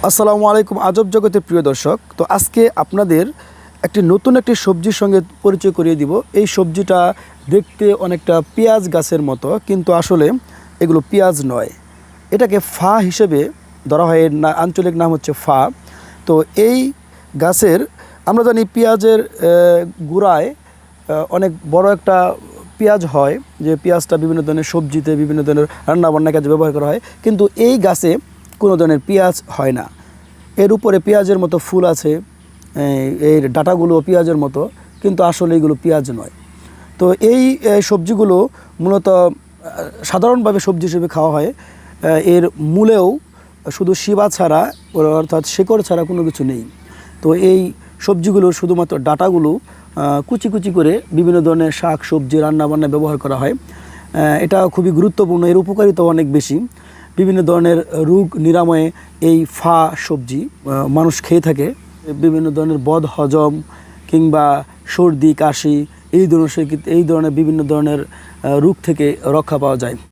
আসসালামু আলাইকুম আজব জগতের প্রিয় দর্শক। তো আজকে আপনাদের নতুন একটি সবজির সঙ্গে পরিচয় করিয়ে দিব। এই সবজিটা দেখতে অনেকটা পেঁয়াজ গাছের মতো, কিন্তু আসলে এগুলো পেঁয়াজ নয়। এটাকে ফা হিসেবে ধরা হয়, এর আঞ্চলিক নাম হচ্ছে ফা। তো এই গাছের আমরা জানি পেঁয়াজের গোড়ায় অনেক বড় একটা পেঁয়াজ হয়, যে পেঁয়াজটা বিভিন্ন ধরনের সবজিতে বিভিন্ন ধরনের রান্নাবান্নার কাজে ব্যবহার করা হয়, কিন্তু এই গাছে কোনো ধরনের পেঁয়াজ হয় না। এর উপরে পেঁয়াজের মতো ফুল আছে, এর ডাঁটাগুলো পেঁয়াজের মতো, কিন্তু আসলে এগুলো পেঁয়াজ নয়। তো এই সবজিগুলো মূলত সাধারণভাবে সবজি হিসেবে খাওয়া হয়। এর মূলেও শুধু শিবা ছাড়া, অর্থাৎ শেকড় ছাড়া কোনো কিছু নেই। তো এই সবজিগুলো শুধুমাত্র ডাঁটাগুলো কুচি কুচি করে বিভিন্ন ধরনের শাক সবজি রান্নাবান্নায় ব্যবহার করা হয়। এটা খুবই গুরুত্বপূর্ণ, এর উপকারিতাও অনেক বেশি। বিভিন্ন ধরনের রোগ নিরাময়ে এই ফা সবজি মানুষ খেয়ে থাকে। বিভিন্ন ধরনের বদ হজম কিংবা সর্দি কাশি এই ধরনের বিভিন্ন ধরনের রোগ থেকে রক্ষা পাওয়া যায়।